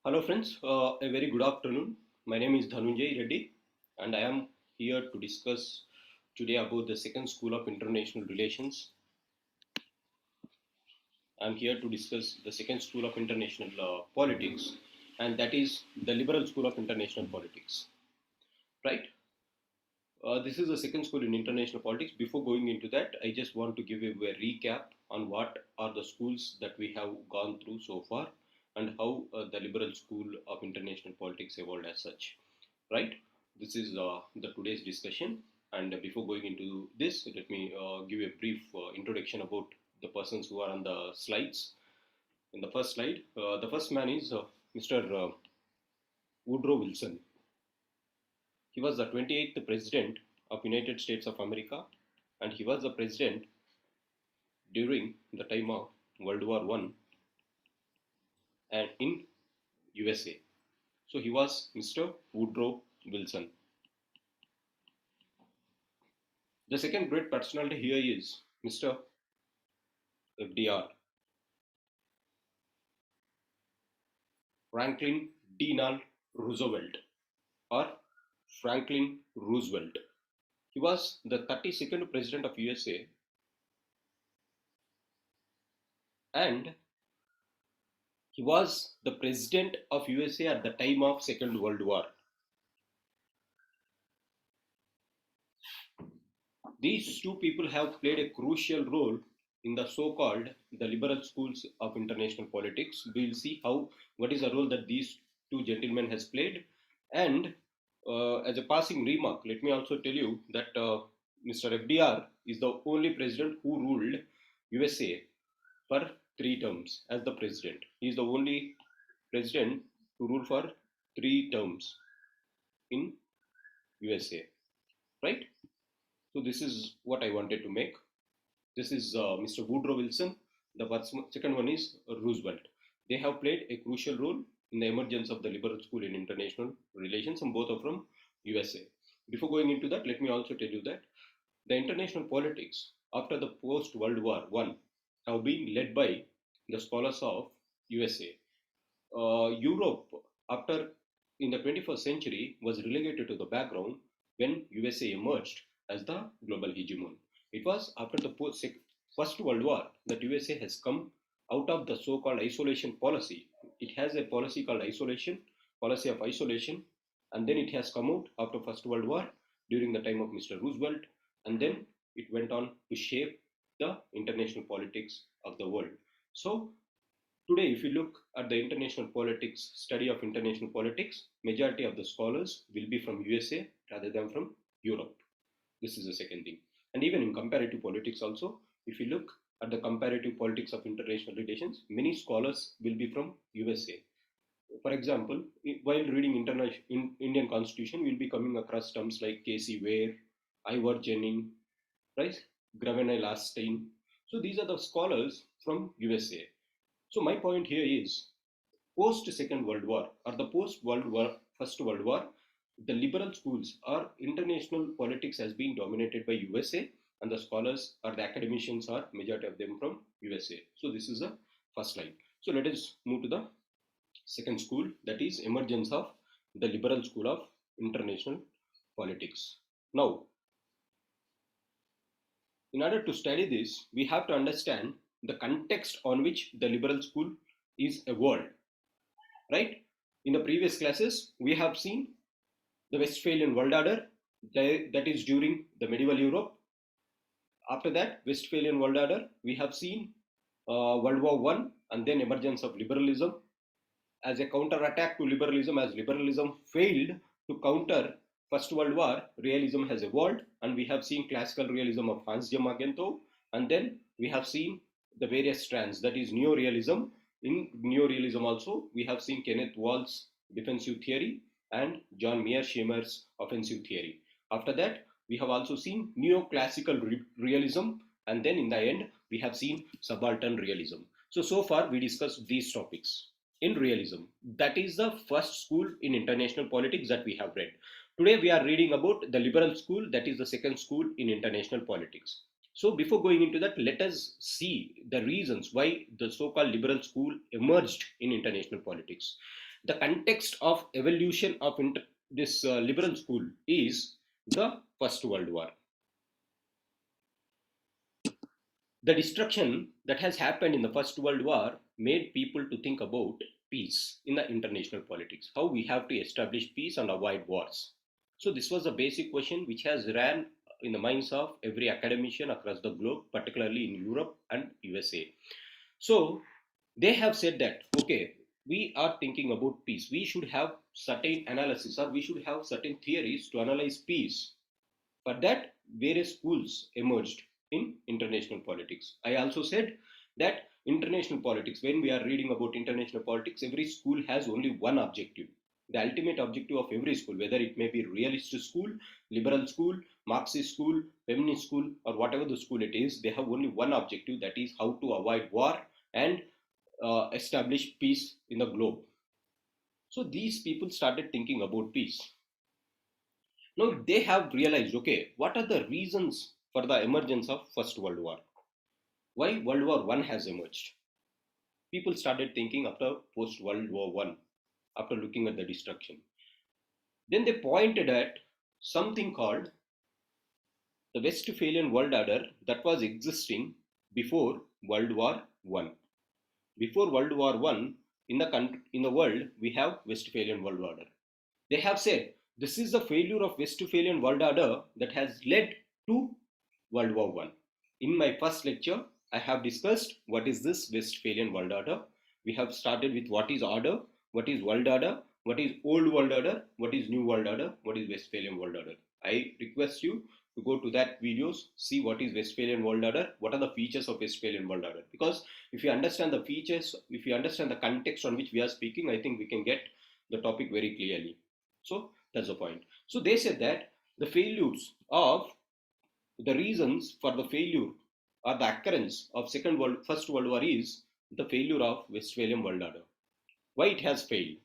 Hello friends, a very good afternoon. My name is Dhanunjayareddy and I am here to discuss today about the second school of international relations. I am here to discuss the second school of international politics, and that is the liberal school of international politics. Right? This is the second school in international politics. Before going into that, I just want to give you a recap on what are the schools that we have gone through so far and how the liberal school of international politics evolved as such. Right? This is the today's discussion. And before going into this, let me give you a brief introduction about the persons who are on the slides. In the first slide, the first man is Mr. Woodrow Wilson. He was the 28th president of United States of America, and he was the president during the time of World War One and in USA. So he was Mr. Woodrow Wilson. The second great personality here is Mr. FDR, Franklin Delano Roosevelt, or Franklin Roosevelt. He was the 32nd president of USA, and he was the president of USA at the time of Second World War. These two people have played a crucial role in the so-called the liberal schools of international politics. We will see what is the role that these two gentlemen has played. And as a passing remark, let me also tell you that Mr. FDR is the only president who ruled USA for 3 terms as the president. He is the only president to rule for 3 terms in USA, right? So this is what I wanted to make. This is Mr. Woodrow Wilson. The second one is Roosevelt. They have played a crucial role in the emergence of the liberal school in international relations, and both are from USA. Before going into that, let me also tell you that the international politics after the post-World War I have been led by the scholars of USA. Europe, after in the 21st century, was relegated to the background when USA emerged as the global hegemon. It was after the First World War that USA has come out of the so-called isolation policy. It has a policy called policy of isolation, and then it has come out after First World War during the time of Mr. Roosevelt, and then it went on to shape the international politics of the world. So today, if you look at the international politics, study of international politics, majority of the scholars will be from USA rather than from Europe. This is the second thing. And even in comparative politics also, if you look at the comparative politics of international relations, many scholars will be from USA. For example, while reading Indian Constitution, we'll be coming across terms like Cse-Psir, Ivor Jennings, right? Gravenel Lastein. So these are the scholars from USA. So my point here is, post Second World War or the post World War, First World War, the liberal schools or international politics has been dominated by USA, and the scholars or the academicians are majority of them from USA. So this is the first slide. So let us move to the second school, that is emergence of the liberal school of international politics. Now, in order to study this, we have to understand the context on which the liberal school is evolved, right? In the previous classes, we have seen the Westphalian world order, that is during the medieval Europe. After that, Westphalian world order, we have seen World War I, and then emergence of liberalism as a counter-attack to liberalism. As liberalism failed to counter First World War, realism has evolved, and we have seen classical realism of Hans Gemagento, and then we have seen the various strands, that is neorealism. In neorealism also, we have seen Kenneth Walls' defensive theory and John Mearsheimer's offensive theory. After that, we have also seen neoclassical realism, and then in the end, we have seen subaltern realism. So far we discussed these topics. In realism, that is the first school in international politics that we have read. Today we are reading about the liberal school, that is the second school in international politics. So before going into that, let us see the reasons why the so-called liberal school emerged in international politics. The context of evolution of this liberal school is the First World War. The destruction that has happened in the First World War made people to think about peace in the international politics, how we have to establish peace and avoid wars. So this was a basic question which has ran in the minds of every academician across the globe, particularly in Europe and USA. So they have said that, okay, we are thinking about peace. We should have certain analysis, or we should have certain theories to analyze peace. For that, various schools emerged in international politics. I also said that international politics, when we are reading about international politics, every school has only one objective. The ultimate objective of every school, whether it may be realist school, liberal school, Marxist school, feminist school, or whatever the school it is, they have only one objective, that is how to avoid war and establish peace in the globe. So these people started thinking about peace. Now they have realized, okay, what are the reasons for the emergence of First World War? Why World War One has emerged? People started thinking after post World War One, after looking at the destruction. Then they pointed at something called the Westphalian world order that was existing before World War One. Before World War One, in the world, we have Westphalian world order. They have said this is the failure of Westphalian world order that has led to World War One. In my first lecture, I have discussed what is this Westphalian world order. We have started with what is order, what is world order, what is old world order, what is new world order, what is Westphalian world order. I request you to go to that videos, see what is Westphalian world order, what are the features of Westphalian world order. Because if you understand the features, if you understand the context on which we are speaking, I think we can get the topic very clearly. So that's the point. So they said that the failures of the reasons for the failure or the occurrence of First World War is the failure of Westphalian world order. Why it has failed?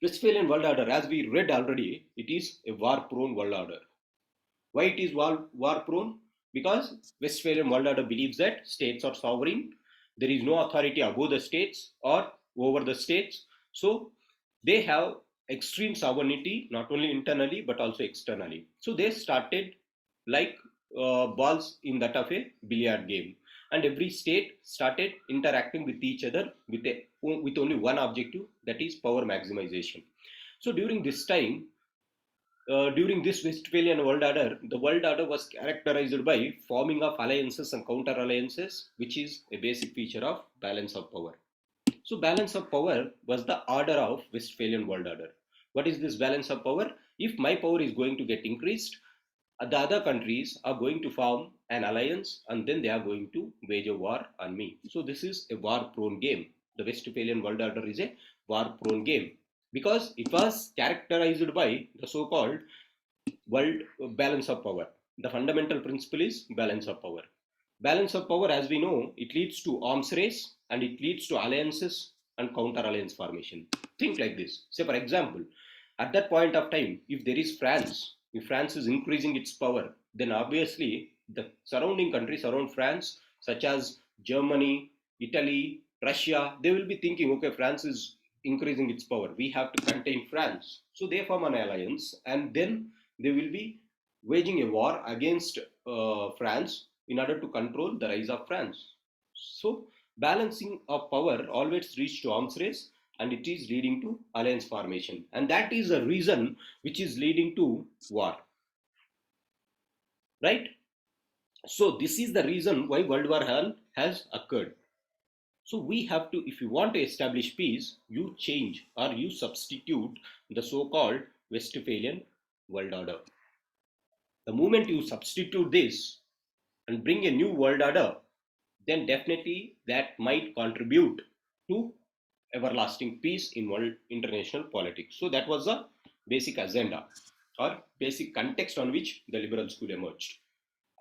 Westphalian world order, as we read already, it is a war-prone world order. Why it is war-prone? Because Westphalian world order believes that states are sovereign. There is no authority above the states or over the states. So they have extreme sovereignty, not only internally but also externally. So they started like balls in that of a billiard game, and every state started interacting with each other with only one objective, that is power maximization. So during this time, during this Westphalian world order, the world order was characterized by forming of alliances and counter alliances, which is a basic feature of balance of power. So balance of power was the order of Westphalian world order. What is this balance of power? If my power is going to get increased, the other countries are going to form an alliance and then they are going to wage a war on me. So this is a war-prone game. The Westphalian world order is a war-prone game because it was characterized by the so-called world balance of power. The fundamental principle is balance of power. Balance of power, as we know, it leads to arms race and it leads to alliances and counter alliance formation. Think like this. Say, for example, at that point of time, if there is France, if France is increasing its power, then obviously the surrounding countries around France, such as Germany, Italy, Russia, they will be thinking, okay, France is increasing its power. We have to contain France. So they form an alliance and then they will be waging a war against France in order to control the rise of France. So balancing of power always leads to arms race and it is leading to alliance formation. And that is a reason which is leading to war. Right? So this is the reason why World War I has occurred. So we have to, if you want to establish peace, you change or you substitute the so-called Westphalian world order. The moment you substitute this and bring a new world order, then definitely that might contribute to everlasting peace in world international politics. So that was the basic agenda or basic context on which the liberal school emerged.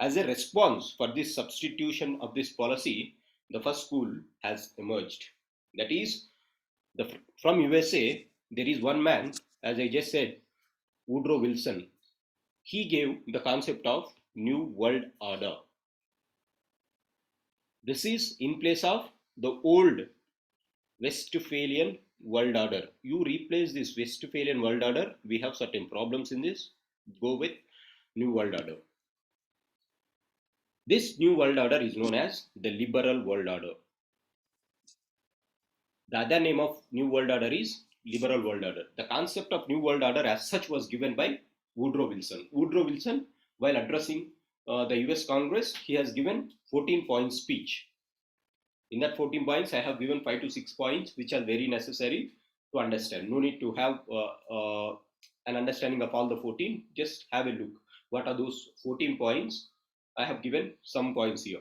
As a response for this substitution of this policy, the first school has emerged. That is, from USA, there is one man, as I just said, Woodrow Wilson. He gave the concept of New World Order. This is in place of the old Westphalian world order. You replace this Westphalian world order, we have certain problems in this. Go with new world order. This new world order is known as the liberal world order. The other name of new world order is liberal world order. The concept of new world order as such was given by Woodrow Wilson. Woodrow Wilson, while addressing the US Congress, he has given 14-point speech. In that 14 points, I have given 5 to 6 points which are very necessary to understand. No need to have an understanding of all the 14. Just have a look. What are those 14 points? I have given some points here.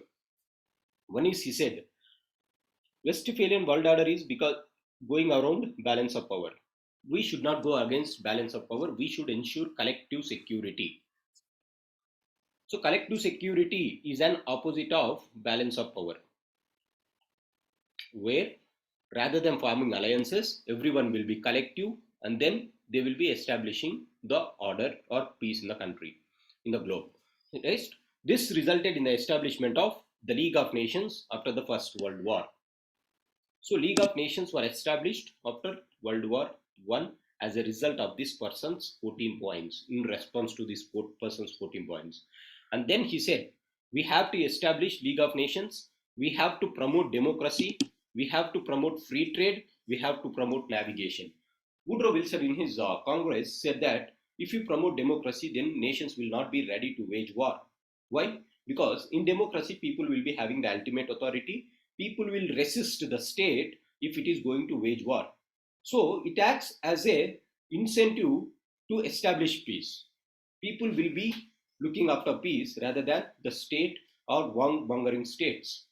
One is, he said, Westphalian world order is because going around balance of power. We should not go against balance of power. We should ensure collective security. So collective security is an opposite of balance of power, where rather than forming alliances, everyone will be collective and then they will be establishing the order or peace in the country, in the globe. Next, this resulted in the establishment of the League of Nations after the First World War. So League of Nations were established after World War I as a result of this person's 14 points, in response to this person's 14 points. And then he said, we have to establish League of Nations, we have to promote democracy, we have to promote free trade, we have to promote navigation. Woodrow Wilson in his Congress said that if you promote democracy, then nations will not be ready to wage war. Why? Because in democracy, people will be having the ultimate authority. People will resist the state if it is going to wage war. So it acts as a incentive to establish peace. People will be looking after peace rather than the state or warmongering states.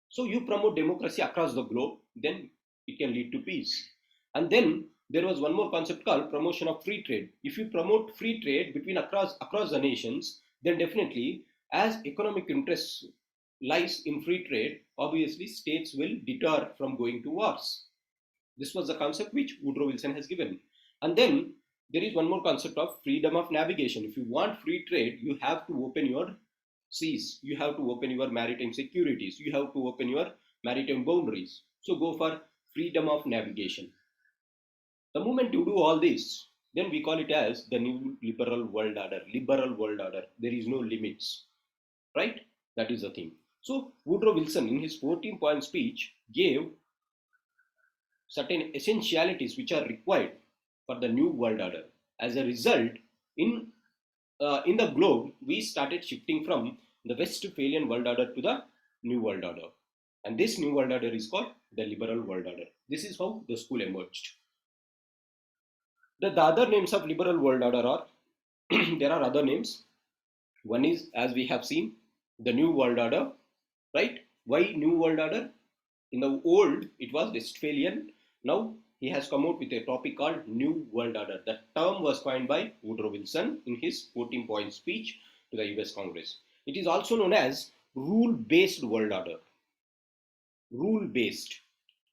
So you promote democracy across the globe, then it can lead to peace. And then there was one more concept called promotion of free trade. If you promote free trade between across the nations, then definitely as economic interests lies in free trade, obviously states will deter from going to wars. This was the concept which Woodrow Wilson has given. And then there is one more concept of freedom of navigation. If you want free trade, you have to open your seas, you have to open your maritime securities, you have to open your maritime boundaries. So go for freedom of navigation. The moment you do all this, then we call it as the new liberal world order. Liberal world order. There is no limits, right? That is the thing. So Woodrow Wilson in his 14-point speech gave certain essentialities which are required for the new world order. As a result, in the globe, we started shifting from the Westphalian world order to the new world order. And this new world order is called the liberal world order. This is how the school emerged. The other names of liberal world order are, there are other names. One is, as we have seen, the new world order, right? Why new world order? In the old, it was Westphalian. Now he has come out with a topic called new world order. The term was coined by Woodrow Wilson in his 14-point speech to the US Congress. It is also known as rule-based world order. Rule-based.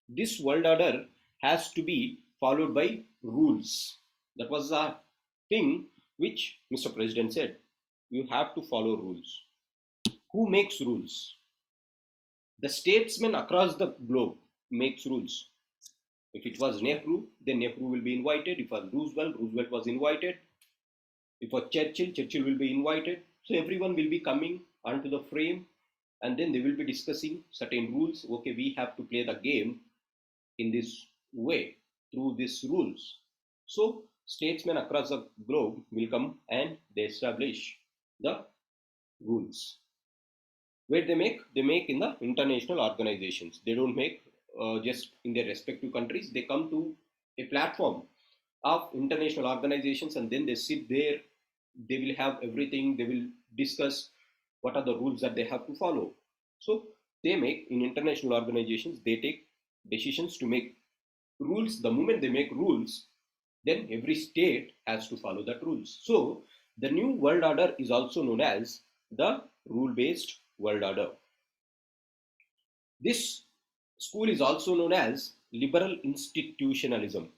This world order has to be followed by rules. That was the thing which Mr. President said. You have to follow rules. Who makes rules? The statesmen across the globe makes rules. If it was Nehru, then Nehru will be invited. If it was Roosevelt, Roosevelt was invited. If it was Churchill, Churchill will be invited. So everyone will be coming onto the frame and then they will be discussing certain rules. Okay, we have to play the game in this way, through these rules. So statesmen across the globe will come and they establish the rules. Where they make in the international organizations. They don't make just in their respective countries. They come to a platform of international organizations and then they sit there. They will have everything. They will discuss what are the rules that they have to follow. So they make, in international organizations, they take decisions to make rules. The moment they make rules, then every state has to follow that rules. So the new world order is also known as the rule-based world order. This school is also known as liberal institutionalism.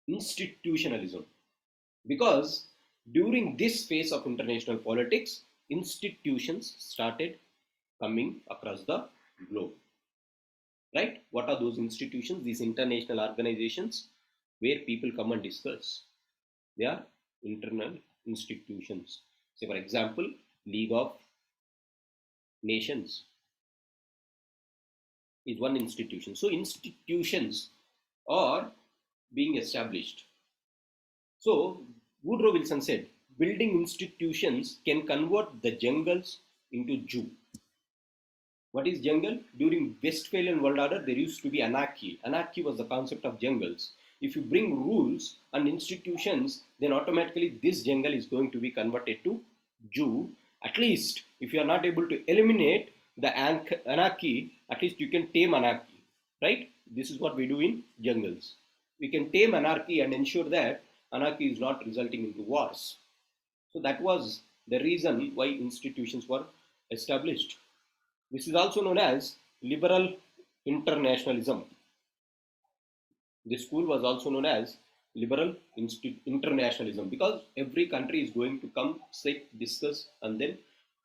Institutionalism. Because during this phase of international politics, institutions started coming across the globe. right? What are those institutions? These international organizations where people come and discuss. They are internal institutions. Say, for example, League of Nations is one institution. So institutions are being established. So Woodrow Wilson said, building institutions can convert the jungles into zoo. What is jungle? During Westphalian world order, there used to be anarchy. Anarchy was the concept of jungles. If you bring rules and institutions, then automatically this jungle is going to be converted to zoo. At least, if you are not able to eliminate the anarchy, at least you can tame anarchy, right? This is what we do in jungles. We can tame anarchy and ensure that anarchy is not resulting into wars. So that was the reason why institutions were established. This is also known as liberal internationalism. This school was also known as liberal internationalism because every country is going to come, sit, discuss, and then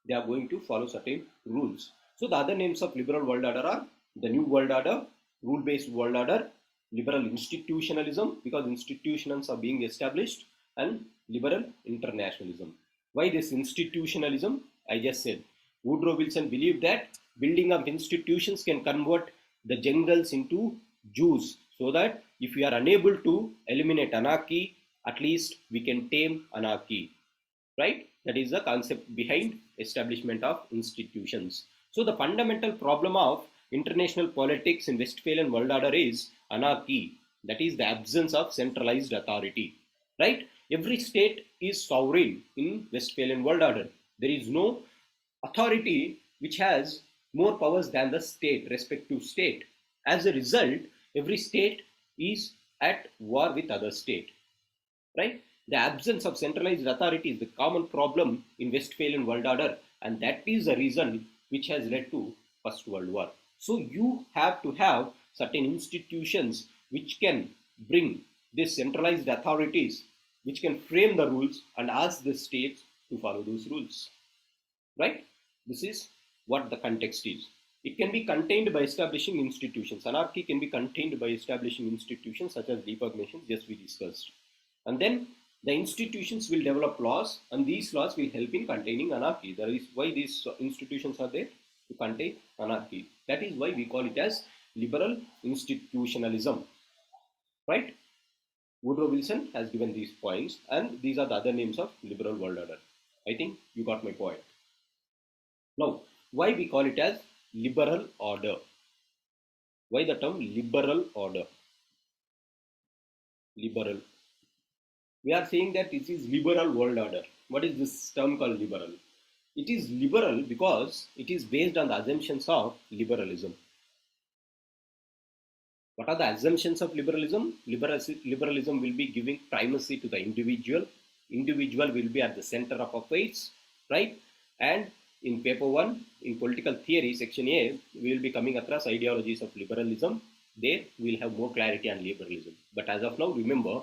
they are going to follow certain rules. So the other names of liberal world order are the New World Order, rule-based world order, liberal institutionalism because institutions are being established, and liberal internationalism. Why this institutionalism? I just said Woodrow Wilson believed that building of institutions can convert the jungles into zoos so that if we are unable to eliminate anarchy, at least we can tame anarchy, right? That is the concept behind establishment of institutions. So the fundamental problem of international politics in Westphalian world order is anarchy, that is the absence of centralized authority, right? Every state is sovereign in Westphalian world order. There is no authority which has more powers than the state, respective state. As a result, every state is at war with other state, right? The absence of centralized authority is the common problem in Westphalian world order, and that is the reason which has led to First World War. So you have to have certain institutions which can bring these centralized authorities, which can frame the rules and ask the states to follow those rules, right? This is what the context is. It can be contained by establishing institutions. Anarchy can be contained by establishing institutions such as League of Nations, just we discussed. And then the institutions will develop laws, and these laws will help in containing anarchy. That is why these institutions are there, to contain anarchy. That is why we call it as liberal institutionalism, right? Woodrow Wilson has given these points, and these are the other names of liberal world order. I think you got my point. Now, why we call it as liberal order? Why the term liberal order? Liberal. We are saying that this is liberal world order. What is this term called liberal? It is liberal because it is based on the assumptions of liberalism. What are the assumptions of liberalism? Liberalism will be giving primacy to the individual. Individual will be at the center of affairs, right? And in paper 1, in political theory, section A, we will be coming across ideologies of liberalism. There we will have more clarity on liberalism. But as of now, remember,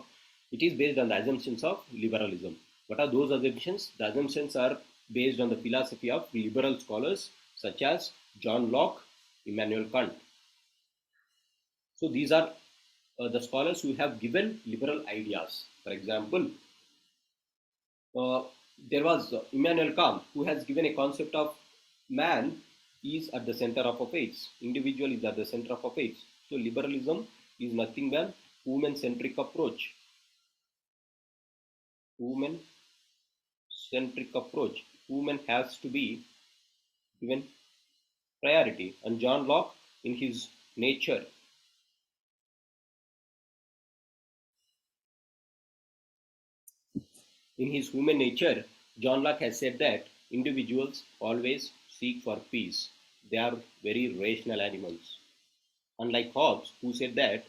it is based on the assumptions of liberalism. What are those assumptions? The assumptions are based on the philosophy of liberal scholars such as John Locke, Immanuel Kant. So these are the scholars who have given liberal ideas. For example, there was Immanuel Kant who has given a concept of man is at the center of affairs, individual is at the center of affairs. So liberalism is nothing but woman-centric approach. Woman-centric approach. Woman has to be given priority. And John Locke, in his nature, in his human nature, John Locke has said that individuals always seek for peace. They are very rational animals. Unlike Hobbes, who said that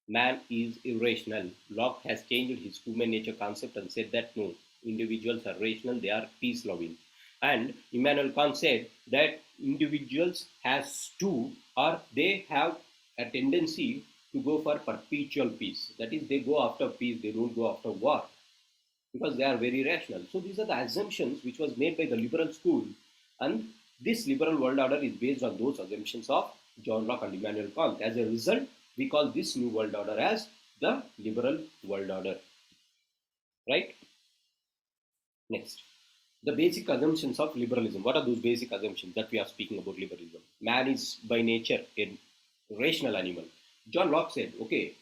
man is irrational, Locke has changed his human nature concept and said that no, individuals are rational, they are peace loving. And Immanuel Kant said that individuals has to, or they have a tendency to go for perpetual peace. That is, they go after peace, they don't go after war, because they are very rational. So these are the assumptions which was made by the liberal school, and this liberal world order is based on those assumptions of John Locke and Immanuel Kant. As a result, we call this new world order as the liberal world order. Right? Next, the basic assumptions of liberalism. What are those basic assumptions that we are speaking about liberalism? Man is by nature a rational animal. John Locke said, okay,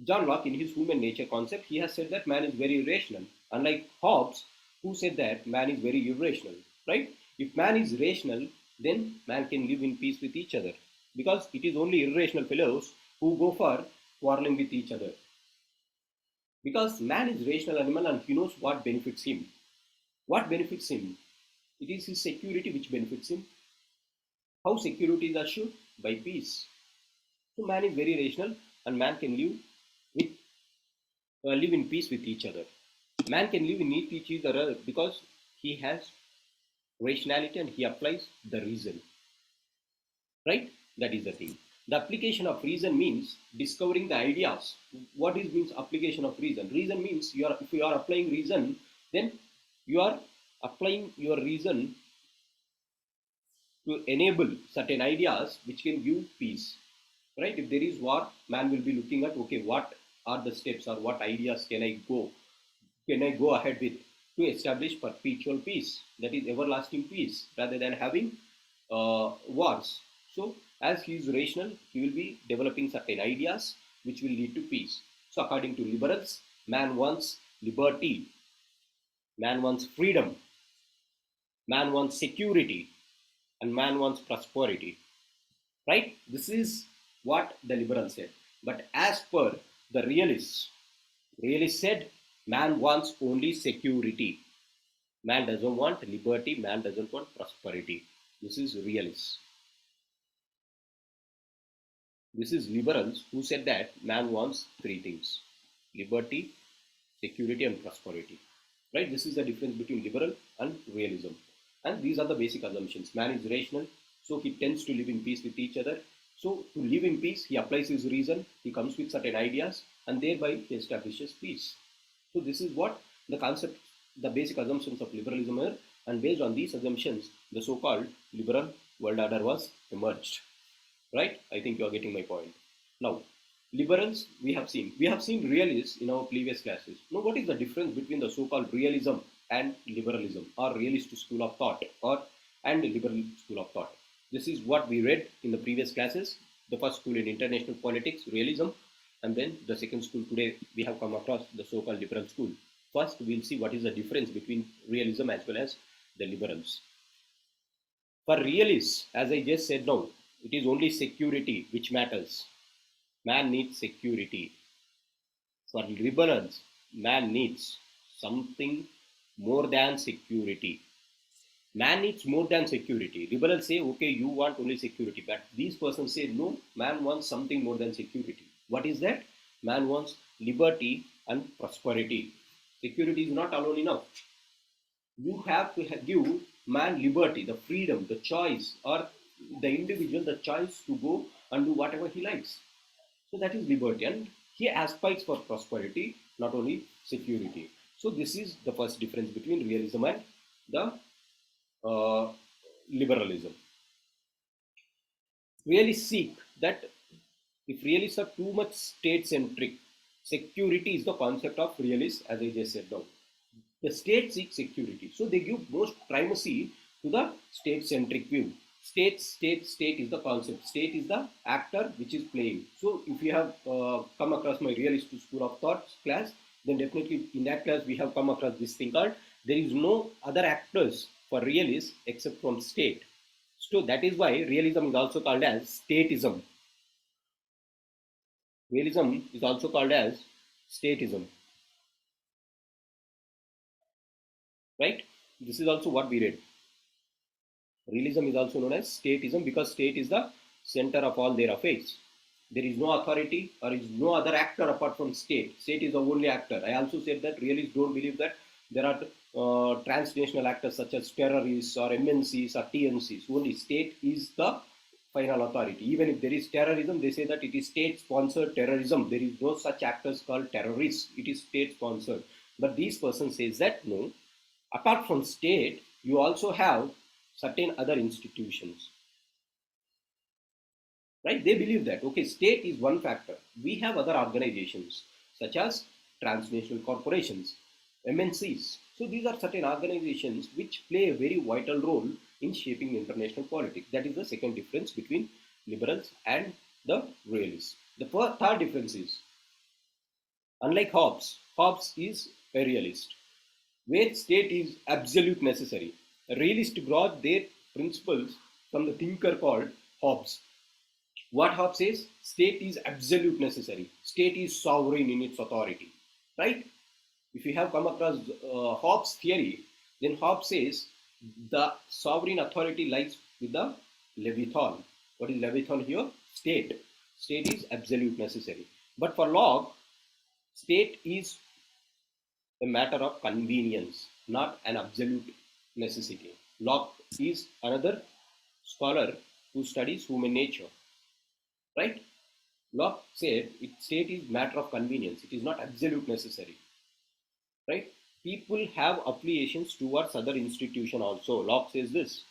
John Locke in his human nature concept, he has said that man is very rational. Unlike Hobbes, who said that man is very irrational, right? If man is rational, then man can live in peace with each other. Because it is only irrational fellows who go for quarreling with each other. Because man is rational animal and he knows what benefits him. What benefits him? It is his security which benefits him. How security is assured? By peace. So man is very rational and man can live in peace with each other. Man can live in each other because he has rationality and he applies the reason. Right? That is the thing. The application of reason means discovering the ideas. What is means application of reason? Reason means if you are applying reason, then you are applying your reason to enable certain ideas which can give peace. Right? If there is war, man will be looking at, okay, what are the steps or what ideas can I go ahead with to establish perpetual peace, that is everlasting peace, rather than having wars. So as he is rational, he will be developing certain ideas which will lead to peace. So according to liberals, man wants liberty, man wants freedom, man wants security, and man wants prosperity. Right? This is what the liberals said. But as per the realists said man wants only security. Man doesn't want liberty, man doesn't want prosperity. This is realists. This is liberals who said that man wants three things: liberty, security, and prosperity. Right? This is the difference between liberal and realism. And these are the basic assumptions. Man is rational, so he tends to live in peace with each other. So to live in peace, he applies his reason, he comes with certain ideas, and thereby he establishes peace. So this is what the concept, the basic assumptions of liberalism are, and based on these assumptions, the so-called liberal world order was emerged. Right? I think you are getting my point. Now, liberals, we have seen realists in our previous classes. Now, what is the difference between the so-called realism and liberalism, or realist school of thought, and liberal school of thought? This is what we read in the previous classes. The first school in international politics, realism, and then the second school today we have come across the so-called liberal school. First, we'll see what is the difference between realism as well as the liberals. For realists, as I just said now, it is only security which matters. Man needs security. For liberals, man needs something more than security. Man needs more than security. Liberals say, okay, you want only security, but these persons say, no, man wants something more than security. What is that? Man wants liberty and prosperity. Security is not alone enough. You have to give man liberty, the freedom, the choice, or the individual the choice to go and do whatever he likes. So that is liberty, and he aspires for prosperity, not only security. So this is the first difference between realism and the liberalism. Realists seek that if realists are too much state-centric, security is the concept of realists, as I just said now. The state seeks security, so they give most primacy to the state-centric view. State is the concept. State is the actor which is playing. So if you have come across my realist school of thoughts class, then definitely in that class we have come across this thing called there is no other actors for realists except from state. So that is why realism is also called as statism. Realism is also called as statism. Right? This is also what we read. Realism is also known as statism because state is the center of all their affairs. There is no authority or is no other actor apart from state. State is the only actor. I also said that realists don't believe that there are transnational actors such as terrorists or MNCs or TNCs. Only state is the final authority. Even if there is terrorism, they say that it is state-sponsored terrorism. There is no such actors called terrorists. It is state-sponsored. But these person says that no, apart from state, you also have certain other institutions. right? They believe that, okay, state is one factor. We have other organizations such as transnational corporations, MNCs. So these are certain organizations which play a very vital role in shaping international politics. That is the second difference between liberals and the realists. The third difference is, unlike Hobbes is a realist, where state is absolute necessary. A realist brought their principles from the thinker called Hobbes. What Hobbes says, state is absolute necessary. State is sovereign in its authority, right? If you have come across Hobbes' theory, then Hobbes says the sovereign authority lies with the Leviathan. What is Leviathan here? State. State is absolute necessary. But for Locke, state is a matter of convenience, not an absolute necessity. Locke is another scholar who studies human nature, right? Locke said state is matter of convenience. It is not absolute necessary, right? People have affiliations towards other institution also. Locke says this.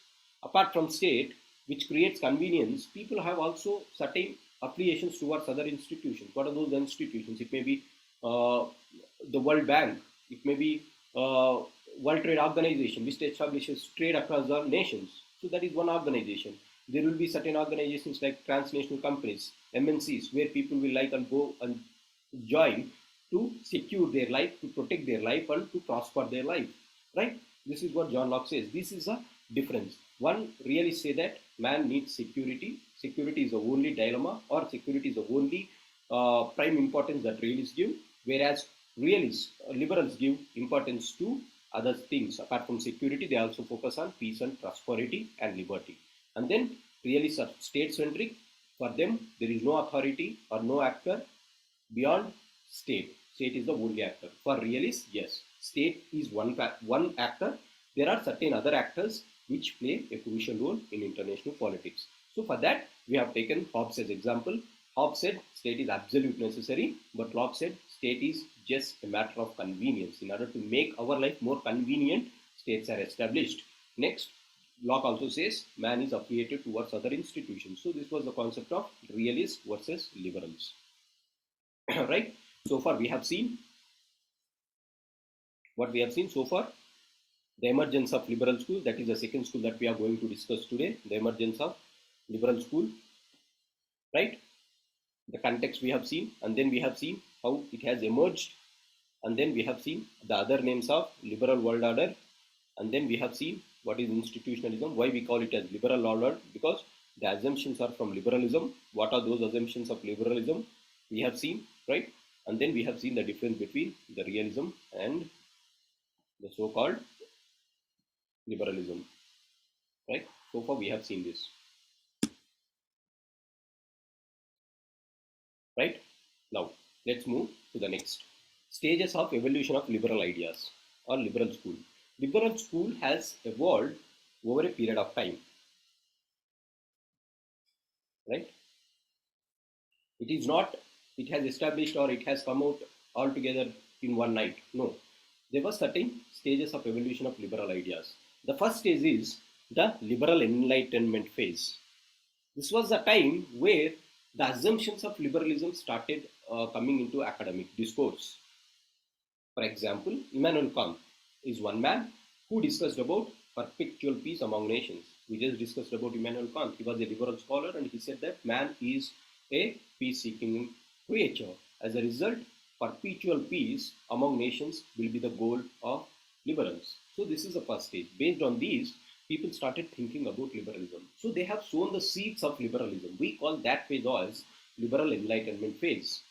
Apart from state, which creates convenience, people have also certain affiliations towards other institutions. What are those institutions? It may be the World Bank. It may be World Trade Organization, which establishes trade across the nations. So that is one organization. There will be certain organizations like transnational companies, MNCs, where people will like and go and join to secure their life, to protect their life, and to prosper their life, right? This is what John Locke says. This is a difference. One really say that man needs security. Security is the only dilemma, or security is the only prime importance that realists give, whereas liberals give importance to other things. Apart from security, they also focus on peace and prosperity and liberty. And then realists are state-centric. For them, there is no authority or no actor beyond state. State is the only actor. For realists, yes, state is one actor. There are certain other actors which play a crucial role in international politics. So for that, we have taken Hobbes as example. Hobbes said state is absolute necessary, but Locke said state is just a matter of convenience. In order to make our life more convenient, states are established. Next, Locke also says man is affiliated towards other institutions. So this was the concept of realists versus liberals. Right? So far we have seen what we have seen so far. The emergence of liberal school, that is the second school that we are going to discuss today. The emergence of liberal school, right? The context we have seen, and then we have seen how it has emerged, and then we have seen the other names of liberal world order, and then we have seen what is institutionalism, why we call it as liberal order, because the assumptions are from liberalism. What are those assumptions of liberalism? We have seen, right? And then we have seen the difference between the realism and the so-called liberalism, right? So far we have seen this, right? Now let's move to the next stages of evolution of liberal ideas or liberal school. Liberal school has evolved over a period of time, right? It is not, it has established or it has come out altogether in one night. No, there were certain stages of evolution of liberal ideas. The first stage is the liberal enlightenment phase. This was the time where the assumptions of liberalism started coming into academic discourse. For example, Immanuel Kant is one man who discussed about perpetual peace among nations. We just discussed about Immanuel Kant. He was a liberal scholar and he said that man is a peace-seeking creature. As a result, perpetual peace among nations will be the goal of liberals. So this is the first stage. Based on these, people started thinking about liberalism. So they have sown the seeds of liberalism. We call that phase as liberal enlightenment phase.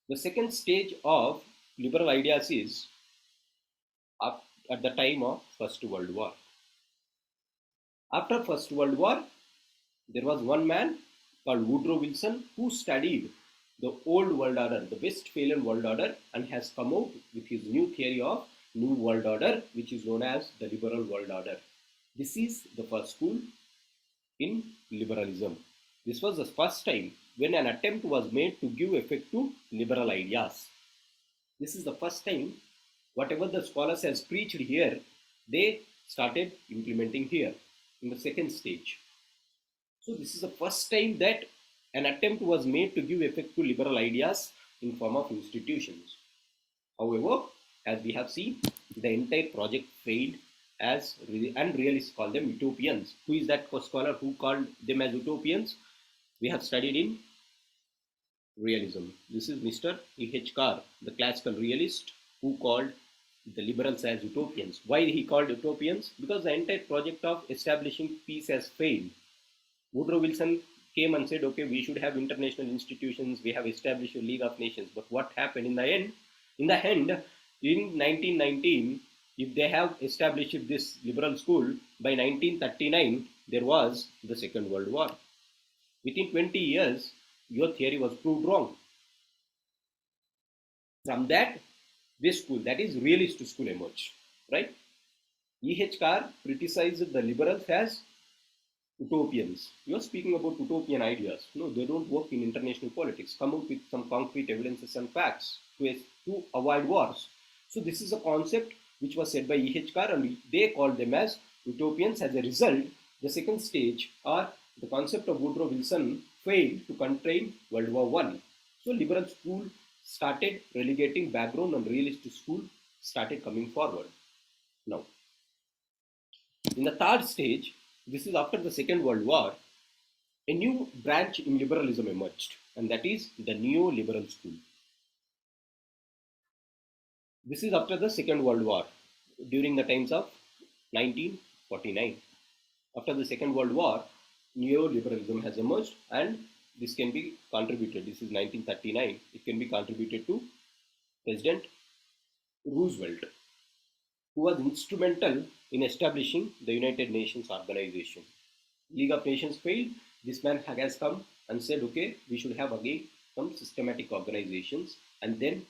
The second stage of liberal ideas is at the time of First World War. After First World War, there was one man called Woodrow Wilson who studied the old world order, the Westphalian world order, and has come out with his new theory of New World Order, which is known as the liberal world order. This is the first school in liberalism. This was the first time when an attempt was made to give effect to liberal ideas. This is the first time whatever the scholars has preached here, they started implementing here in the second stage. So this is the first time that an attempt was made to give effect to liberal ideas in form of institutions. However, as we have seen, the entire project failed and realists call them utopians. Who is that scholar who called them as utopians? We have studied in realism. This is Mr. E.H. Carr, the classical realist who called the liberals as utopians. Why he called utopians? Because the entire project of establishing peace has failed. Woodrow Wilson came and said, okay, we should have international institutions, we have established a League of Nations. But what happened in the end? In 1919, if they have established this liberal school, by 1939, there was the Second World War. Within 20 years, your theory was proved wrong. From that, this school, that is realist school, emerged, right? E.H. Carr criticized the liberals as utopians. You are speaking about utopian ideas. No, they don't work in international politics. Come up with some concrete evidences and facts to avoid wars. So this is a concept which was said by E.H. Carr, and they called them as utopians. As a result, the second stage, or the concept of Woodrow Wilson, failed to contain World War I. So liberal school started relegating background and realist school started coming forward. Now, in the third stage, this is after the Second World War, a new branch in liberalism emerged, and that is the neoliberal school. This is after the Second World War, during the times of 1949. After the Second World War, neoliberalism has emerged, and this can be contributed. This is 1939. It can be contributed to President Roosevelt, who was instrumental in establishing the United Nations organization. League of Nations failed. This man has come and said, okay, we should have again some systematic organizations. And then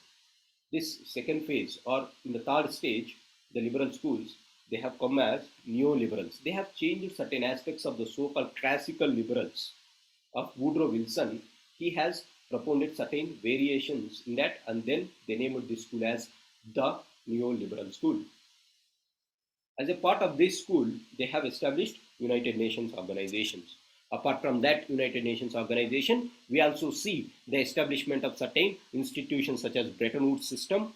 this second phase, or in the third stage, the liberal schools, they have come as neoliberals. They have changed certain aspects of the so-called classical liberals of Woodrow Wilson. He has propounded certain variations in that, and then they named this school as the neoliberal school. As a part of this school, they have established United Nations organizations. Apart from that United Nations organization, we also see the establishment of certain institutions such as Bretton Woods system.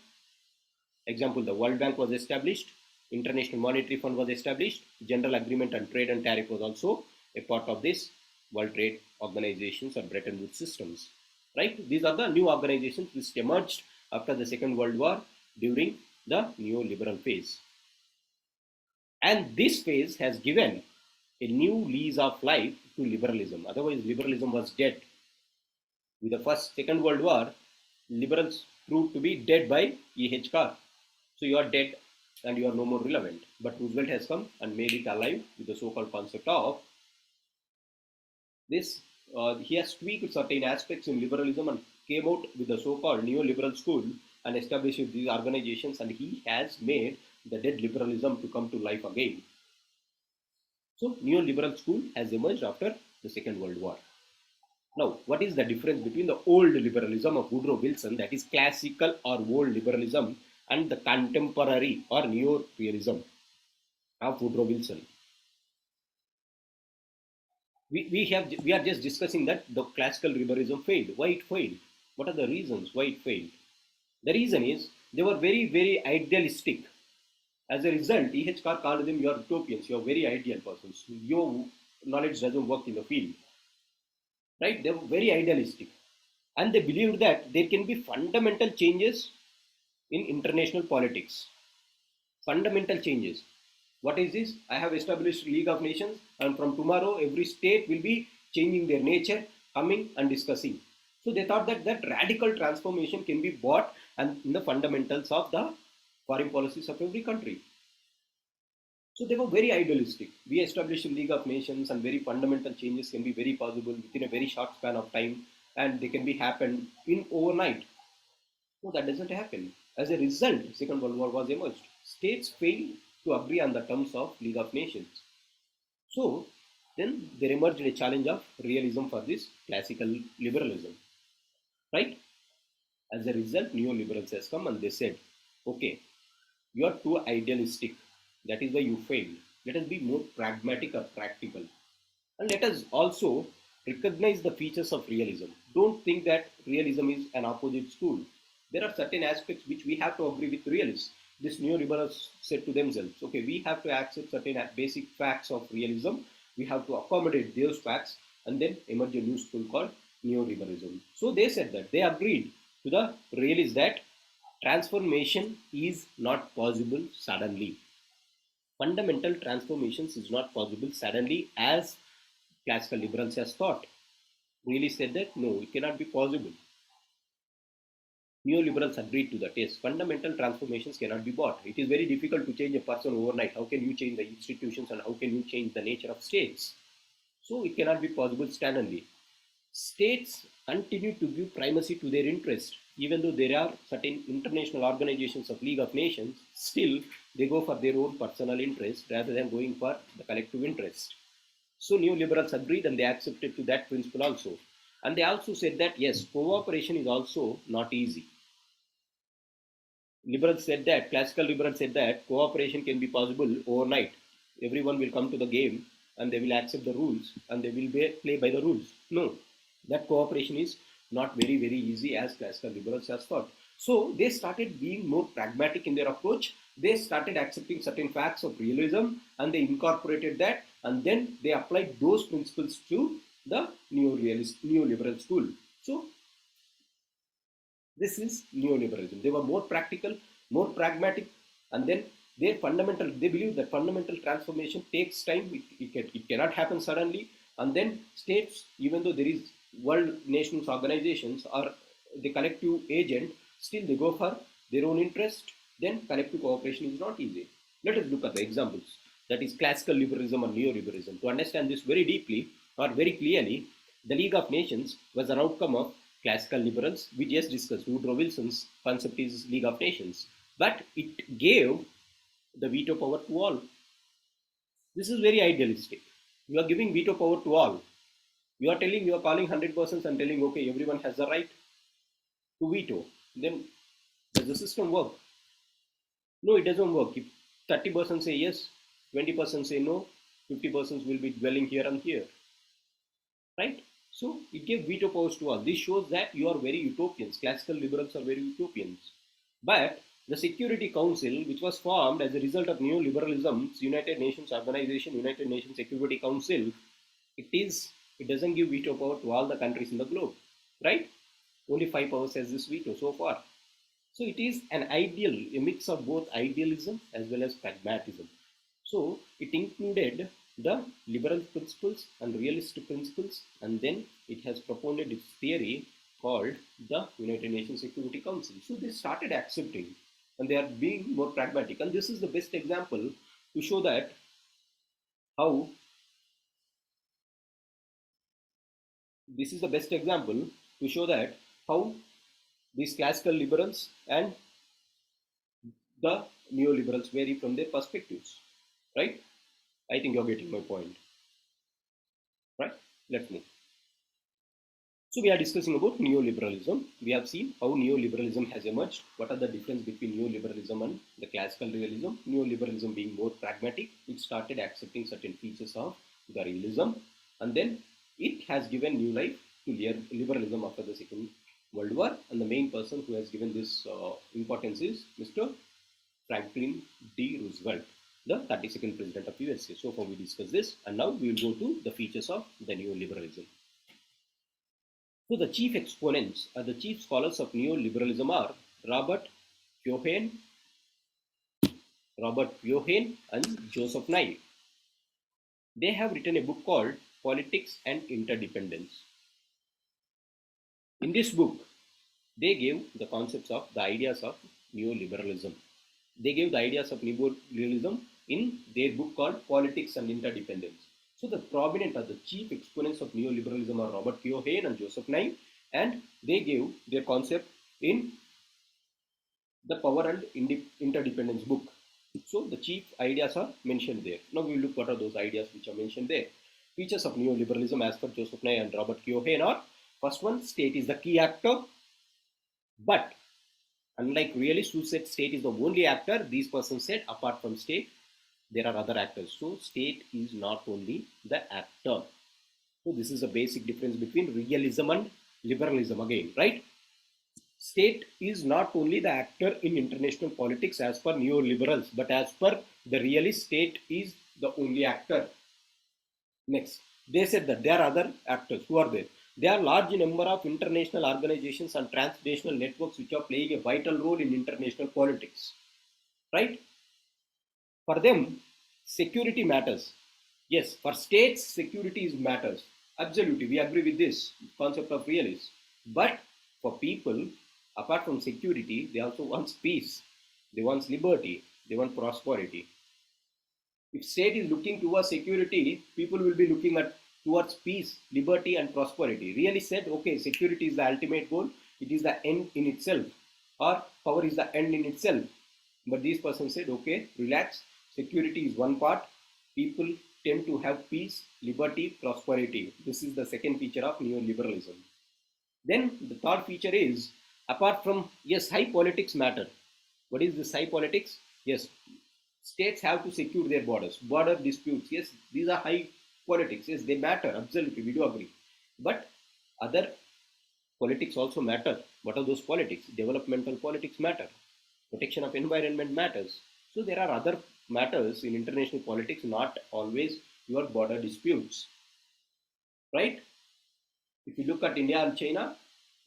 Example, the World Bank was established, International Monetary Fund was established, General Agreement on Trade and Tariff was also a part of this World Trade Organizations or Bretton Woods systems. Right? These are the new organizations which emerged after the Second World War during the neoliberal phase. And this phase has given a new lease of life to liberalism. Otherwise, liberalism was dead. With the Second World War, liberals proved to be dead by E.H. Carr. So you are dead and you are no more relevant. But Roosevelt has come and made it alive with the so-called concept of this. He has tweaked certain aspects in liberalism and came out with the so-called neoliberal school and established these organizations, and he has made the dead liberalism to come to life again. So neoliberal school has emerged after the Second World War. Now, what is the difference between the old liberalism of Woodrow Wilson, that is classical or old liberalism, and the contemporary or neo-realism of Woodrow Wilson? We are just discussing that the classical liberalism failed. Why it failed? What are the reasons why it failed? The reason is they were very, very idealistic. As a result, E.H. Carr called them, you are utopians, you are very ideal persons. Your knowledge doesn't work in the field. Right? They were very idealistic. And they believed that there can be fundamental changes in international politics. Fundamental changes. What is this? I have established League of Nations, and from tomorrow every state will be changing their nature, coming and discussing. So they thought that that radical transformation can be brought and in the fundamentals of the foreign policies of every country. So they were very idealistic. We established a League of Nations and very fundamental changes can be very possible within a very short span of time, and they can be happened in overnight. No, that doesn't happen. As a result, Second World War was emerged. States failed to agree on the terms of League of Nations. So then there emerged a challenge of realism for this classical liberalism. Right? As a result, neoliberals has come and they said, okay, you are too idealistic. That is why you failed. Let us be more pragmatic or practical. And let us also Recognize the features of realism. Don't think that realism is an opposite school. There are certain aspects which we have to agree with realists. This neoliberals said to themselves, okay, we have to accept certain basic facts of realism. We have to accommodate those facts and then emerge a new school called neoliberalism. So they said that they agreed to the realists that transformation is not possible suddenly. Fundamental transformations is not possible suddenly as classical liberals has thought. Really said that no, it cannot be possible. Neoliberals agreed to that. Yes, fundamental transformations cannot be bought. It is very difficult to change a person overnight. How can you change the institutions and how can you change the nature of states? So it cannot be possible suddenly. States continue to give primacy to their interest. Even though there are certain international organizations of League of Nations, still they go for their own personal interest rather than going for the collective interest. So neoliberals agreed and they accepted to that principle also. And they also said that yes, cooperation is also not easy. Liberals said that, classical liberals said that cooperation can be possible overnight. Everyone will come to the game and they will accept the rules and they will play by the rules. No, that cooperation is not very, very easy as classical liberals have thought. So they started being more pragmatic in their approach. They started accepting certain facts of realism and they incorporated that and then they applied those principles to the neoliberal school. So this is neoliberalism. They were more practical, more pragmatic, and then they believe that fundamental transformation takes time. It cannot happen suddenly. And then states, even though there is world nations organizations or the collective agent, still they go for their own interest. Then collective cooperation is not easy. Let us look at the examples. That is classical liberalism and neoliberalism. To understand this very deeply or very clearly, the League of Nations was an outcome of classical liberals. We just discussed Woodrow Wilson's concept is League of Nations, but it gave the veto power to all. This is very idealistic. You are giving veto power to all. You are calling 100 persons and telling, okay, everyone has the right to veto. Then does the system work? No, it doesn't work. If 30% say yes, 20% say no, 50% will be dwelling here and here. Right? So it gave veto powers to all. This shows that you are very utopians. Classical liberals are very utopians. But the Security Council, which was formed as a result of neoliberalism's United Nations Organization, United Nations Security Council, it doesn't give veto power to all the countries in the globe, right? Only 5 powers has this veto so far. So it is a mix of both idealism as well as pragmatism. So it included the liberal principles and realist principles, and then it has propounded its theory called the United Nations Security Council. So they started accepting and they are being more pragmatic. And this is the best example to show that how these classical liberals and the neoliberals vary from their perspectives, right? I think you're getting my point, right? Let's move. So we are discussing about neoliberalism. We have seen how neoliberalism has emerged. What are the difference between neoliberalism and the classical realism? Neoliberalism being more pragmatic, it started accepting certain features of the realism, and then it has given new life to liberalism after the Second World War. And the main person who has given this importance is Mr. Franklin D. Roosevelt, the 32nd president of USA. So far we discussed this, and now we will go to the features of the neoliberalism. So the chief exponents or the chief scholars of neoliberalism are Robert Keohane and Joseph Nye. They have written a book called Politics and Interdependence. In this book, they gave the concepts of the ideas of neoliberalism. They gave the ideas of neoliberalism in their book called Politics and Interdependence. So the prominent or the chief exponents of neoliberalism are Robert Keohane and Joseph Nye, and they gave their concept in the Power and Interdependence book. So the chief ideas are mentioned there. Now we will look what are those ideas which are mentioned there. Features of neoliberalism as per Joseph Nye and Robert Keohane are: first one, state is the key actor, but unlike realists who said state is the only actor, these persons said apart from state, there are other actors. So state is not only the actor. So this is the basic difference between realism and liberalism again, right? State is not only the actor in international politics as per neoliberals, but as per the realist, state is the only actor. Next, they said that there are other actors. Who are there? There are large number of international organizations and transnational networks which are playing a vital role in international politics, right? For them, security matters. Yes, for states, security is matters. Absolutely, we agree with this concept of realism. But for people, apart from security, they also want peace. They want liberty. They want prosperity. If state is looking towards security, people will be looking at towards peace, liberty, and prosperity. Really said, okay, security is the ultimate goal. It is the end in itself, or power is the end in itself. But this person said, okay, relax. Security is one part. People tend to have peace, liberty, prosperity. This is the second feature of neoliberalism. Then the third feature is, apart from, yes, high politics matter. What is this high politics? Yes, states have to secure their borders. Border disputes, yes, these are high politics. Yes, they matter. Absolutely, we do agree. But other politics also matter. What are those politics? Developmental politics matter. Protection of environment matters. So there are other matters in international politics, not always your border disputes, right? If you look at India and China,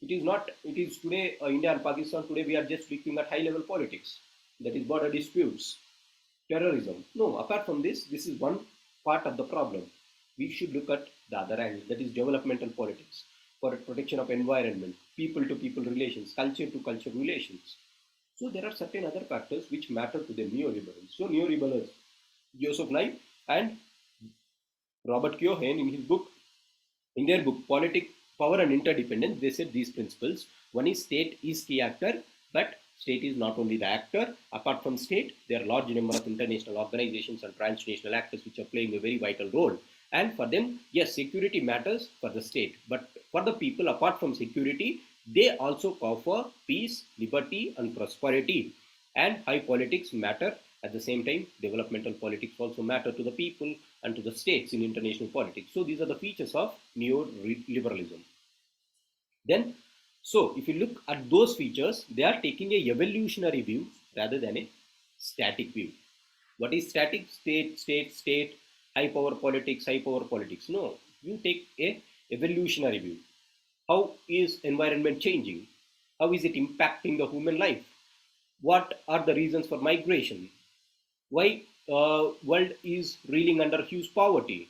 it is not, it is today, India and Pakistan, today we are just looking at high level politics, that is border disputes, terrorism. No, apart from this, this is one part of the problem. We should look at the other angle, that is developmental politics, for protection of environment, people to people relations, culture to culture relations. So there are certain other factors which matter to the neoliberals. So neoliberals, Joseph Nye and Robert Keohane in their book, Politics, Power and Interdependence, they said these principles. One is state is key actor, but state is not only the actor. Apart from state, there are large number of international organizations and transnational actors which are playing a very vital role. And for them, yes, security matters for the state. But for the people, apart from security, they also call for peace, liberty, and prosperity. And high politics matter. At the same time, developmental politics also matter to the people and to the states in international politics. So these are the features of neoliberalism. Then, so if you look at those features, they are taking a evolutionary view rather than a static view. What is static? State, high power politics, high power politics. No, you take a evolutionary view. How is environment changing? How is it impacting the human life? What are the reasons for migration? Why world is reeling under huge poverty?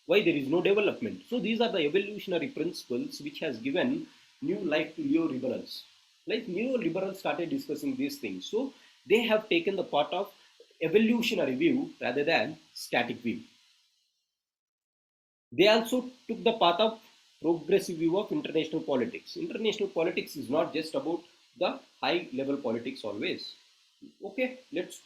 Why there is no development? So these are the evolutionary principles which has given new life to neoliberals. Like neoliberals started discussing these things. So they have taken the part of evolutionary view rather than static view. They also took the path of progressive view of international politics. International politics is not just about the high level politics always. Okay, let's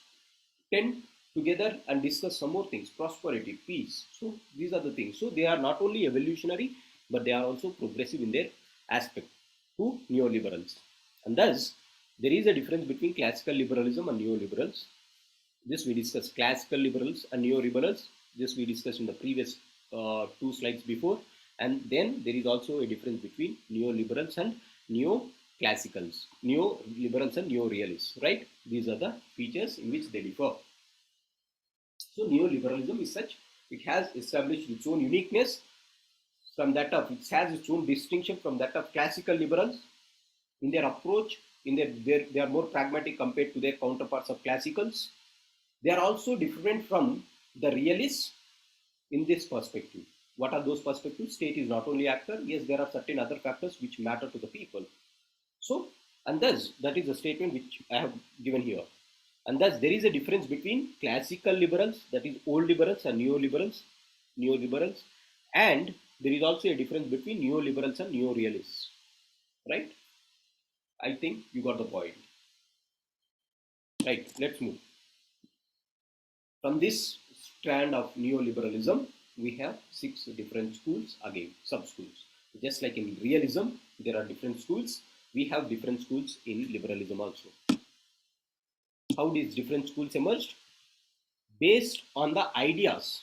tend together and discuss some more things, prosperity, peace. So these are the things. So they are not only evolutionary, but they are also progressive in their aspect to neoliberals. And thus, there is a difference between classical liberalism and neoliberals. This we discussed classical liberals and neoliberals. This we discussed in the previous two slides before. And then there is also a difference between neoliberals and neoclassicals, neoliberals and neorealists, right? These are the features in which they differ. So neoliberalism is such, it has established its own uniqueness from that of, it has its own distinction from that of classical liberals in their approach, in they are more pragmatic compared to their counterparts of classicals. They are also different from the realists in this perspective. What are those perspectives? State is not only actor, yes, there are certain other factors which matter to the people. So, and thus, that is the statement which I have given here. And thus, there is a difference between classical liberals, that is old liberals, and neoliberals, and there is also a difference between neoliberals and neorealists, right? I think you got the point. Right, let's move. From this strand of neoliberalism, we have 6 different schools, again, sub-schools. Just like in realism, there are different schools. We have different schools in liberalism also. How these different schools emerged? Based on the ideas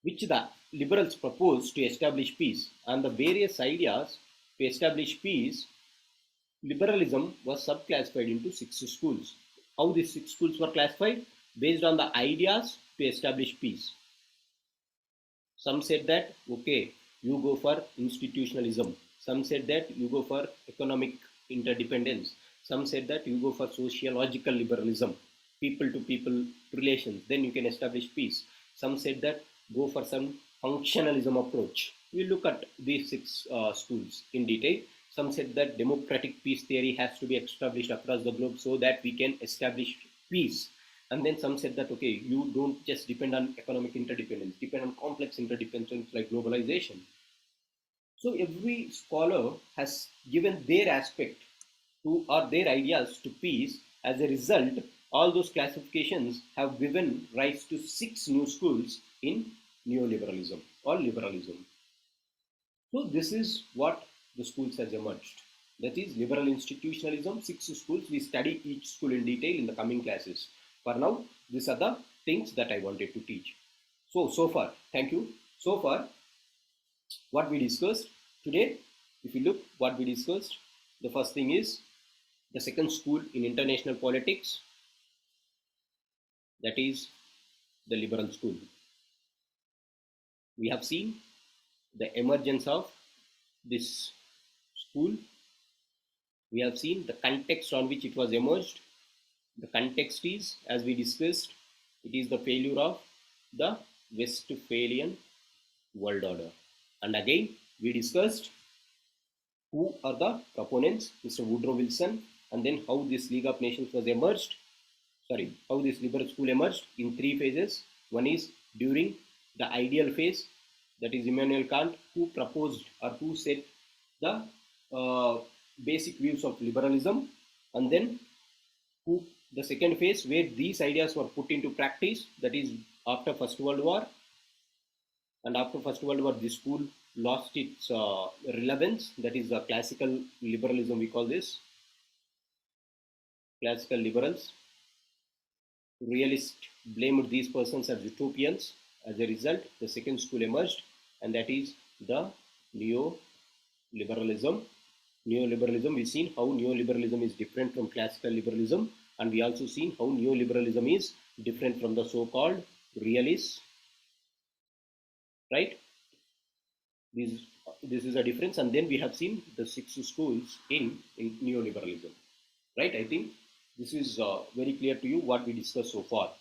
which the liberals proposed to establish peace, and the various ideas to establish peace, liberalism was subclassified into 6 schools. How these 6 schools were classified? Based on the ideas to establish peace. Some said that, okay, you go for institutionalism. Some said that you go for economic interdependence. Some said that you go for sociological liberalism, people to people relations. Then you can establish peace. Some said that go for some functionalism approach. We look at these 6 schools in detail. Some said that democratic peace theory has to be established across the globe so that we can establish peace. And then some said that, okay, you don't just depend on economic interdependence, depend on complex interdependence like globalization. So every scholar has given their aspect to or their ideas to peace. As a result, all those classifications have given rise to 6 new schools in neoliberalism or liberalism. So this is what the schools has emerged. That is liberal institutionalism, 6 schools. We study each school in detail in the coming classes. For now, these are the things that I wanted to teach. So far, thank you. So far, what we discussed today, if you look what we discussed, the first thing is the second school in international politics, that is the liberal school. We have seen the emergence of this school. We have seen the context on which it was emerged. The context is, as we discussed, it is the failure of the Westphalian world order. And again, we discussed who are the proponents, Mr. Woodrow Wilson, and then how this League of Nations was emerged. How this liberal school emerged in 3 phases. One is during the ideal phase, that is Immanuel Kant, who proposed or who set the basic views of liberalism, and then the second phase where these ideas were put into practice, that is after First World War. And after First World War, this school lost its relevance. That is the classical liberalism, we call this. Classical liberals. Realists blamed these persons as utopians. As a result, the second school emerged, and that is the neoliberalism. Neoliberalism, we've seen how neoliberalism is different from classical liberalism, and we also seen how neoliberalism is different from the so-called realists. Right? This is a difference, and then we have seen the 6 schools in neoliberalism. Right? I think this is very clear to you what we discussed so far.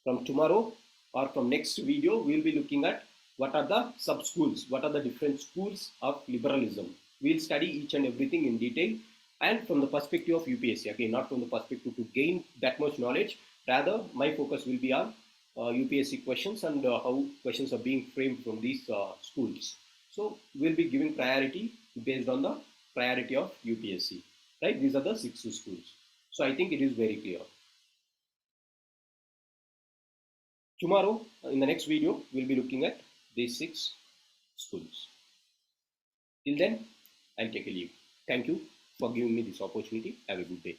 From tomorrow or from next video, we'll be looking at what are the sub-schools, what are the different schools of liberalism. We'll study each and everything in detail, and from the perspective of UPSC. Again, not from the perspective to gain that much knowledge. Rather, my focus will be on UPSC questions and how questions are being framed from these schools. So we'll be giving priority based on the priority of UPSC. Right? These are the 6 schools. So I think it is very clear. Tomorrow, in the next video, we'll be looking at these 6 schools. Till then, I'll take a leave. Thank you for giving me this opportunity. Have a good day.